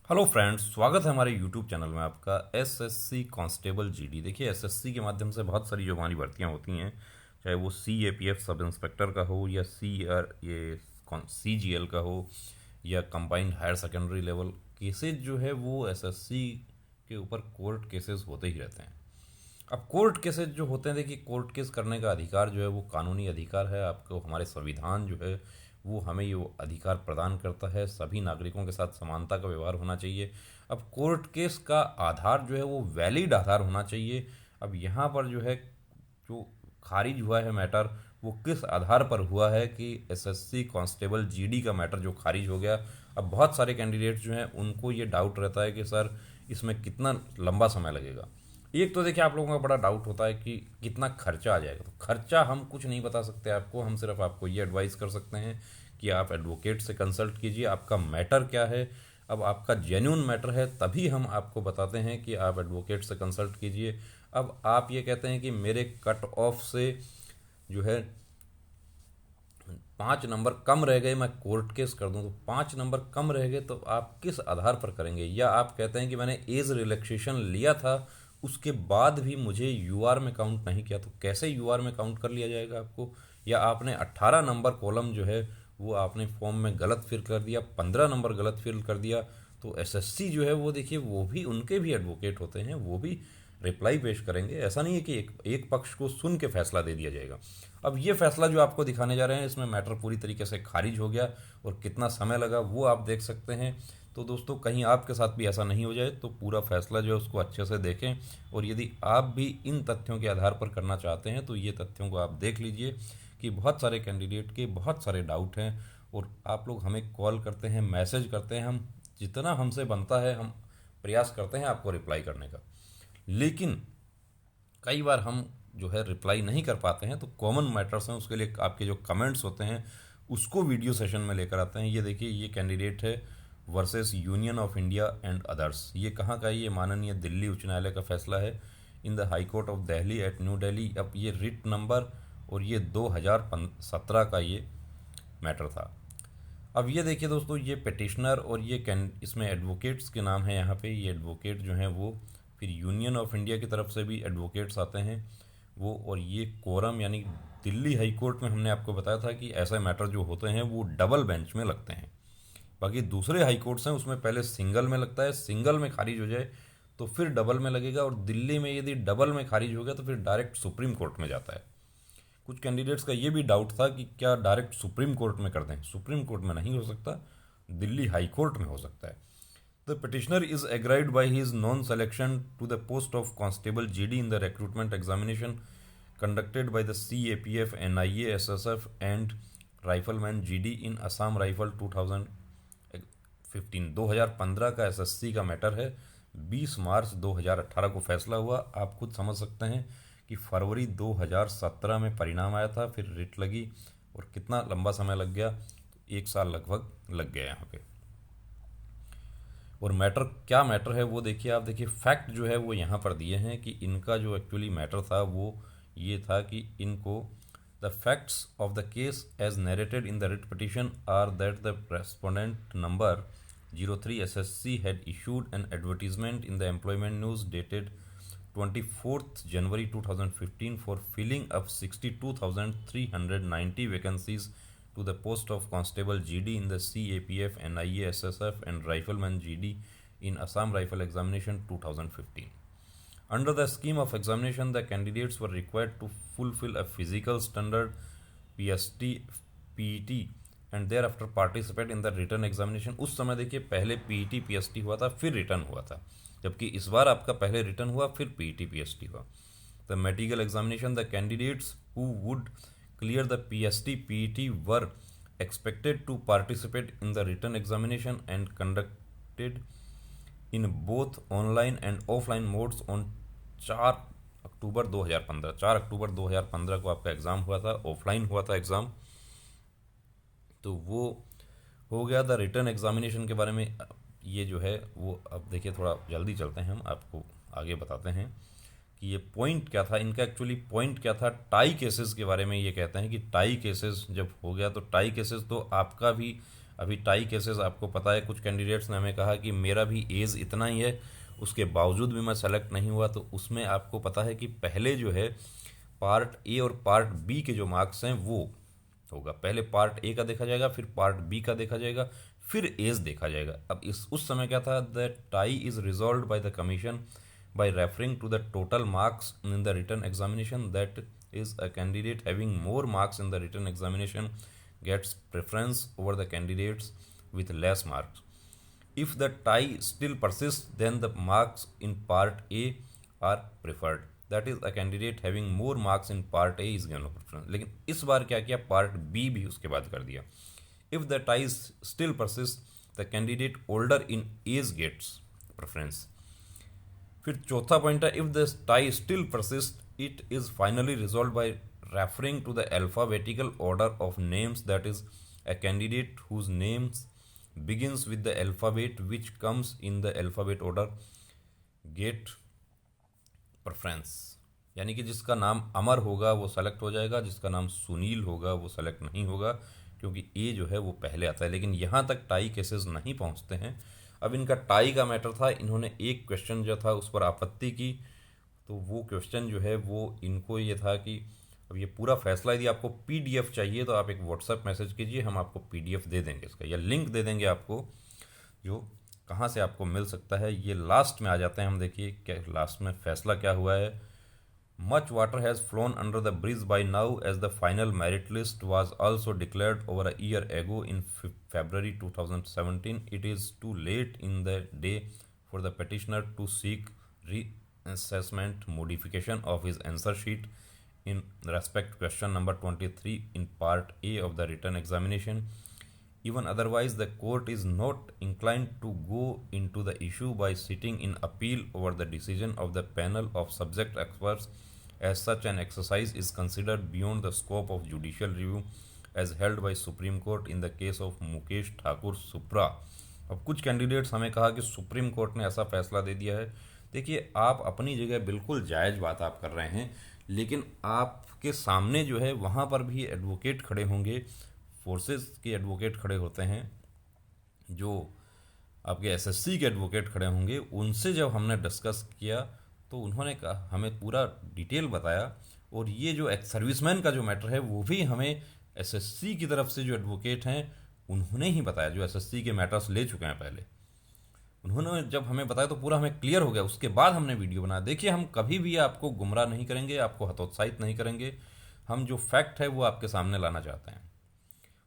Hello friends, स्वागत है हमारे यूट्यूब चैनल में आपका। SSC constable GD. देखिए, एसएससी के माध्यम से बहुत सारी जो हमारी भर्तियां होती हैं, चाहे वो सीएपीएफ सब इंस्पेक्टर का हो या सीजीएल का हो या combined higher secondary level cases जो है वो एसएससी के ऊपर कोर्ट केसेस होते ही रहते हैं। अब कोर्ट केसेस जो होते हैं, देखिए, कोर्ट केस करने का अधिकार जो है वो कानूनी अधिकार है आपको। हमारे संविधान जो है वो हमें ये अधिकार प्रदान करता है। सभी नागरिकों के साथ समानता का व्यवहार होना चाहिए। अब कोर्ट केस का आधार जो है वो वैलिड आधार होना चाहिए। अब यहाँ पर जो है, जो खारिज हुआ है मैटर, वो किस आधार पर हुआ है कि एसएससी कांस्टेबल जीडी का मैटर जो खारिज हो गया। अब बहुत सारे कैंडिडेट्स जो हैं उनको ये डाउट रहता है कि सर इसमें कितना लंबा समय लगेगा। एक तो देखिए, आप लोगों का बड़ा डाउट होता है कि कितना खर्चा आ जाएगा। तो खर्चा हम कुछ नहीं बता सकते आपको, हम सिर्फ आपको ये एडवाइस कर सकते हैं कि आप एडवोकेट से कंसल्ट कीजिए, आपका मैटर क्या है। अब आपका जेन्यून मैटर है तभी हम आपको बताते हैं कि आप एडवोकेट से कंसल्ट कीजिए। अब आप ये कहते हैं कि मेरे कट ऑफ से जो है 5 नंबर कम रह गए, मैं कोर्ट केस कर दूं। तो 5 नंबर कम रह गए तो आप किस आधार पर करेंगे? या आप कहते हैं कि मैंने एज रिलैक्सेशन लिया था, उसके बाद भी मुझे यूआर में काउंट नहीं किया, तो कैसे यूआर में काउंट कर लिया जाएगा आपको? या आपने 18 नंबर कॉलम जो है वो आपने फॉर्म में गलत फिल कर दिया, 15 नंबर गलत फिल कर दिया। तो एसएससी जो है वो देखिए, वो भी, उनके भी एडवोकेट होते हैं, वो भी रिप्लाई पेश करेंगे। ऐसा नहीं है कि एक पक्ष को सुन के फैसला दे दिया जाएगा। अब ये फैसला जो आपको दिखाने जा रहे हैं, इसमें मैटर पूरी तरीके से खारिज हो गया और कितना समय लगा वो आप देख सकते हैं। तो दोस्तों, कहीं आपके साथ भी ऐसा नहीं हो जाए तो पूरा फैसला जो है उसको अच्छे से देखें। और यदि आप भी इन तथ्यों के आधार पर करना चाहते हैं तो ये तथ्यों को आप देख लीजिए कि बहुत सारे कैंडिडेट के बहुत सारे डाउट हैं। और आप लोग हमें कॉल करते हैं, मैसेज करते हैं, हम जितना हमसे बनता है हम प्रयास करते हैं आपको रिप्लाई करने का। लेकिन कई बार हम जो है रिप्लाई नहीं कर पाते हैं, तो कॉमन मैटर्स हैं, उसके लिए आपके जो कमेंट्स होते हैं उसको वीडियो सेशन में लेकर आते हैं। ये देखिए, ये कैंडिडेट है versus union of India and others. ये कहाँ का है? ये माननीय दिल्ली उच्च न्यायालय का फैसला है, in the High Court of Delhi at New Delhi. अब ये रिट नंबर और ये 2017 का ये मैटर था। अब ये देखिए दोस्तों, ये पिटिशनर और ये इसमें एडवोकेट्स के नाम है यहाँ पे। ये एडवोकेट जो हैं वो, फिर यूनियन ऑफ इंडिया की तरफ से भी एडवोकेट्स आते हैं वो, और ये कोरम यानी दिल्ली हाई कोर्ट में हमने आपको बताया था कि ऐसे मैटर जो होते हैं वो डबल बेंच में लगते हैं। बाकी दूसरे हाई कोर्ट्स हैं उसमें पहले सिंगल में लगता है, सिंगल में खारिज हो जाए तो फिर डबल में लगेगा, और दिल्ली में यदि डबल में खारिज हो गया तो फिर डायरेक्ट सुप्रीम कोर्ट में जाता है। कुछ कैंडिडेट्स का ये भी डाउट था कि क्या डायरेक्ट सुप्रीम कोर्ट में कर दें। सुप्रीम कोर्ट में नहीं हो सकता, दिल्ली हाई कोर्ट में हो सकता है। The petitioner is aggrieved by his non selection to the post of constable GD in the recruitment examination conducted by the CAPF, NIA, SSF and Rifleman GD in Assam Rifle 2015। 2015 का SSC का matter है। 20 मार्च 2018 को फैसला हुआ। आप खुद समझ सकते हैं कि फरवरी 2017 में परिणाम आया था, फिर रिट लगी और कितना लंबा समय लग गया, तो 1 साल लगभग लग गया यहाँ पे। और मैटर क्या मैटर है वो देखिए, आप देखिए फैक्ट जो है वो यहाँ पर दिए हैं कि इनका जो एक्चुअली मैटर था वो ये था कि इनको, the facts of the case as narrated in the writ petition are that the respondent number 03 SSC had issued an advertisement in the employment news dated 24th January 2015 for filling up 62,390 vacancies to the post of Constable GD in the CAPF, NIA, SSF and Rifleman GD in Assam Rifle Examination 2015. Under the scheme of examination, the candidates were required to fulfill a physical standard PST, PET and thereafter participate in the written examination। उस समय देखिए, पहले PET PST हुआ था, फिर return हुआ था, जबकि इस बार आपका पहले रिटर्न हुआ फिर PET PST हुआ। The medical examination, the candidates who would clear the PST PET were expected to participate in the written examination and conducted in both online and offline modes on 4 अक्टूबर 2015। 4 अक्टूबर 2015 को आपका exam हुआ था, offline हुआ था exam, तो वो हो गया। द रिटर्न एग्जामिनेशन के बारे में ये जो है वो, अब देखिए थोड़ा जल्दी चलते हैं, हम आपको आगे बताते हैं कि ये पॉइंट क्या था इनका। एक्चुअली पॉइंट क्या था, टाई केसेस के बारे में ये कहते हैं कि टाई केसेस जब हो गया तो टाई केसेस तो आपका भी अभी टाई केसेस आपको पता है, कुछ कैंडिडेट्स ने हमें कहा कि मेरा भी एज इतना ही है, उसके बावजूद भी मैं सेलेक्ट नहीं हुआ। तो उसमें आपको पता है कि पहले जो है पार्ट ए और पार्ट बी के जो मार्क्स हैं वो होगा, पहले पार्ट ए का देखा जाएगा, फिर पार्ट बी का देखा जाएगा, फिर एज देखा जाएगा। अब इस उस समय क्या था, the tie is resolve by the commission by referring to the total marks in the written examination, that is a candidate having more marks in the written examination gets preference over the candidates with less marks. If the tie still persists, then the marks in part A are preferred, that is a candidate having more marks in part A is given a preference. लेकिन इस बार क्या किया, part B भी उसके बाद कर दिया। If the tie still persists, the candidate older in age gets preference. फिर चौथा पॉइंट है, if the tie still persist it is finally resolve by referring to the alphabetical order of names, that is a candidate whose names begins with the alphabet which comes in the alphabet order get preference. यानी कि जिसका नाम अमर होगा वो select हो जाएगा, जिसका नाम सुनील होगा वो सेलेक्ट नहीं होगा, क्योंकि ए जो है वो पहले आता है। लेकिन यहाँ तक टाई केसेस नहीं पहुँचते हैं। अब इनका टाई का मैटर था, इन्होंने एक क्वेश्चन जो था उस पर आपत्ति की, तो वो क्वेश्चन जो है वो इनको ये था कि अब ये पूरा फैसला यदि आपको पीडीएफ चाहिए तो आप एक व्हाट्सएप मैसेज कीजिए, हम आपको पीडीएफ दे देंगे इसका, या लिंक दे देंगे आपको, जो कहाँ से आपको मिल सकता है। ये लास्ट में आ जाते हैं हम, देखिए क्या लास्ट में फैसला क्या हुआ है। Much water has flown under the bridge by now, as the final merit list was also declared over a year ago in February 2017. It is too late in the day for the petitioner to seek reassessment modification of his answer sheet in respect question number 23 in part A of the written examination. Even otherwise, the court is not inclined to go into the issue by sitting in appeal over the decision of the panel of subject experts, as such an exercise is considered beyond the scope of judicial review as held by Supreme Court in the case of Mukesh Thakur सुप्रा। अब कुछ candidates हमें कहा कि supreme court ने ऐसा फैसला दे दिया है। देखिए, आप अपनी जगह बिल्कुल जायज़ बात आप कर रहे हैं, लेकिन आपके सामने जो है वहाँ पर भी एडवोकेट खड़े होंगे, फोर्सेस के एडवोकेट खड़े होते हैं, जो आपके एसएससी के एडवोकेट खड़े होंगे। उनसे जब हमने डिस्कस किया तो उन्होंने कहा, हमें पूरा डिटेल बताया, और ये जो एक्स सर्विसमैन का जो मैटर है वो भी हमें एसएससी की तरफ से जो एडवोकेट हैं उन्होंने ही बताया, जो एसएससी के मैटर्स ले चुके हैं पहले। उन्होंने जब हमें बताया तो पूरा हमें क्लियर हो गया, उसके बाद हमने वीडियो बनाया। देखिए, हम कभी भी आपको गुमराह नहीं करेंगे, आपको हतोत्साहित नहीं करेंगे, हम जो फैक्ट है वो आपके सामने लाना चाहते हैं,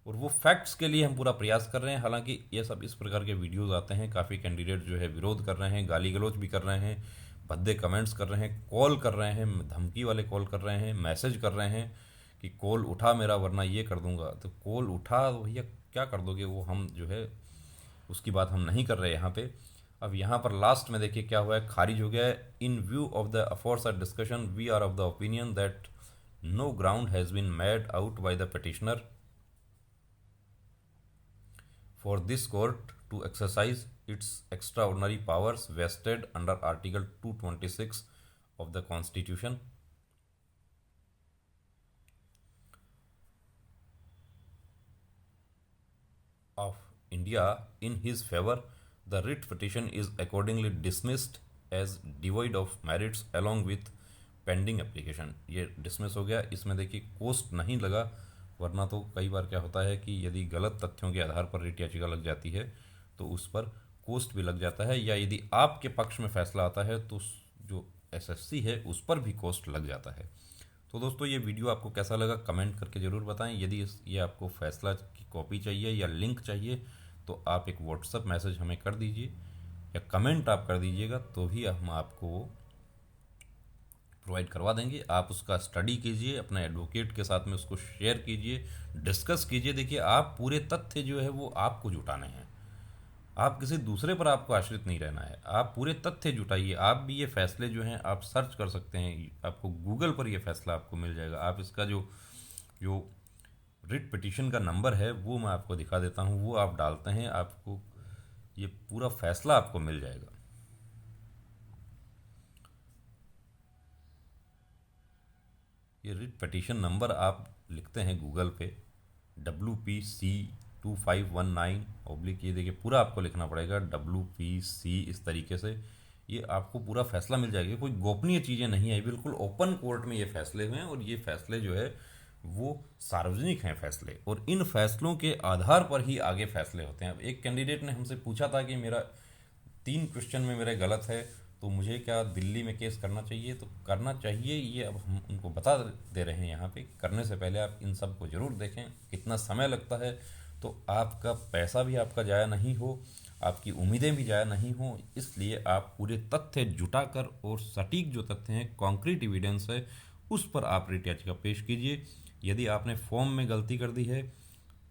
और वो फैक्ट्स के लिए हम पूरा प्रयास कर रहे हैं। हालांकि ये सब इस प्रकार के वीडियोस आते हैं, काफ़ी कैंडिडेट जो है विरोध कर रहे हैं, गाली गलौज भी कर रहे हैं, भद्दे कमेंट्स कर रहे हैं, कॉल कर रहे हैं, धमकी वाले कॉल कर रहे हैं, मैसेज कर रहे हैं कि कॉल उठा मेरा वरना ये कर दूंगा। तो कॉल उठा तो भैया क्या कर दोगे, वो हम जो है उसकी बात हम नहीं कर रहे यहाँ पे। अब यहाँ पर लास्ट में देखिए क्या हुआ है, खारिज हो गया है। In view of the aforesaid discussion we are of the opinion that no ground has been made out by the petitioner for this court to exercise its extraordinary powers vested under Article 226 of the Constitution of India in his favor. The writ petition is accordingly dismissed as devoid of merits along with pending application. ये dismiss हो गया। इसमें देखिए coast नहीं लगा, वरना तो कई बार क्या होता है कि यदि गलत तथ्यों के आधार पर रिट याचिका लग जाती है तो उस पर कोस्ट भी लग जाता है, या यदि आपके पक्ष में फैसला आता है तो जो एसएससी है उस पर भी कोस्ट लग जाता है। तो दोस्तों, ये वीडियो आपको कैसा लगा कमेंट करके ज़रूर बताएं। यदि ये आपको फैसला की कॉपी चाहिए या लिंक चाहिए तो आप एक व्हाट्सएप मैसेज हमें कर दीजिए या कमेंट आप कर दीजिएगा, तो भी हम आपको प्रोवाइड करवा देंगे। आप उसका स्टडी कीजिए, अपने एडवोकेट के साथ में उसको शेयर कीजिए, डिस्कस कीजिए। देखिए, आप पूरे तथ्य जो है वो आपको जुटाने हैं, आप किसी दूसरे पर आपको आश्रित नहीं रहना है। आप पूरे तथ्य जुटाइए। आप भी ये फैसले जो हैं आप सर्च कर सकते हैं, आपको गूगल पर ये फैसला आपको मिल जाएगा। आप इसका जो जो रिट पिटीशन का नंबर है वो मैं आपको दिखा देता हूँ, वो आप डालते हैं, आपको ये पूरा फैसला आपको मिल जाएगा। ये रिट पिटीशन नंबर आप लिखते हैं गूगल पे WPC 2519 ये देखिए पूरा आपको लिखना पड़ेगा WPC इस तरीके से। ये आपको पूरा फैसला मिल जाएगा, कोई गोपनीय चीज़ें नहीं है, बिल्कुल ओपन कोर्ट में ये फैसले हुए हैं और ये फैसले जो है वो सार्वजनिक हैं फैसले, और इन फैसलों के आधार पर ही आगे फैसले होते हैं। अब एक कैंडिडेट ने हमसे पूछा था कि मेरा 3 क्वेश्चन में मेरे गलत है तो मुझे क्या दिल्ली में केस करना चाहिए? तो करना चाहिए, ये अब हम उनको बता दे रहे हैं यहाँ पे। करने से पहले आप इन सब को ज़रूर देखें, कितना समय लगता है, तो आपका पैसा भी आपका ज़ाया नहीं हो, आपकी उम्मीदें भी ज़ाया नहीं हो। इसलिए आप पूरे तथ्य जुटाकर और सटीक जो तथ्य हैं, कॉन्क्रीट एविडेंस है, उस पर आप रिट याचिका पेश कीजिए। यदि आपने फॉर्म में गलती कर दी है,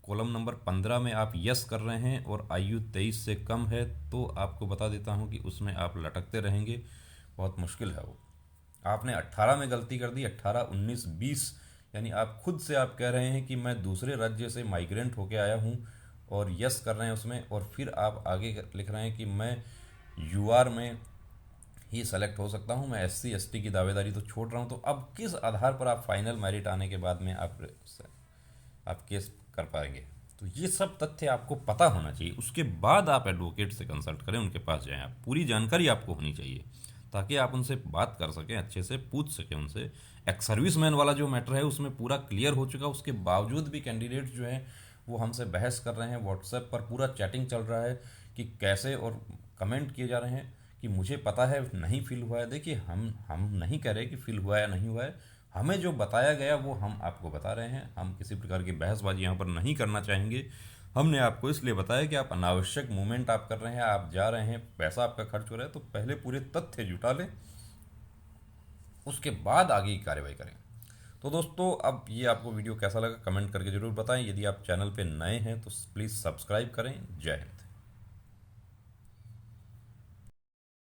कॉलम नंबर 15 में आप यस कर रहे हैं और आयु 23 से कम है, तो आपको बता देता हूं कि उसमें आप लटकते रहेंगे, बहुत मुश्किल है वो। आपने 18 में गलती कर दी, 18, 19, 20, यानी आप खुद से आप कह रहे हैं कि मैं दूसरे राज्य से माइग्रेंट होके आया हूं और यस कर रहे हैं उसमें, और फिर आप आगे लिख रहे हैं कि मैं यूआर में ही सेलेक्ट हो सकता हूं, मैं SC ST की दावेदारी तो छोड़ रहा हूं। तो अब किस आधार पर आप फाइनल मेरिट आने के बाद में आप केस कर पाएंगे? तो ये सब तथ्य आपको पता होना चाहिए, उसके बाद आप एडवोकेट से कंसल्ट करें, उनके पास जाएं। आप पूरी जानकारी आपको होनी चाहिए ताकि आप उनसे बात कर सकें, अच्छे से पूछ सकें उनसे। एक्स सर्विसमैन वाला जो मैटर है उसमें पूरा क्लियर हो चुका, उसके बावजूद भी कैंडिडेट जो हैं वो हमसे बहस कर रहे हैं। व्हाट्सएप पर पूरा चैटिंग चल रहा है कि कैसे, और कमेंट किए जा रहे हैं कि मुझे पता है नहीं फिल हुआ है। देखिए, हम नहीं कह रहे कि फिल हुआ है या नहीं हुआ है, हमें जो बताया गया वो हम आपको बता रहे हैं। हम किसी प्रकार की बहसबाजी यहाँ पर नहीं करना चाहेंगे। हमने आपको इसलिए बताया कि आप अनावश्यक मूवमेंट आप कर रहे हैं, आप जा रहे हैं, पैसा आपका खर्च हो रहा है, तो पहले पूरे तथ्य जुटा लें, उसके बाद आगे की कार्रवाई करें। तो दोस्तों, अब ये आपको वीडियो कैसा लगा कमेंट करके ज़रूर बताएं। यदि आप चैनल पे नए हैं तो प्लीज़ सब्सक्राइब करें। जय हिंद।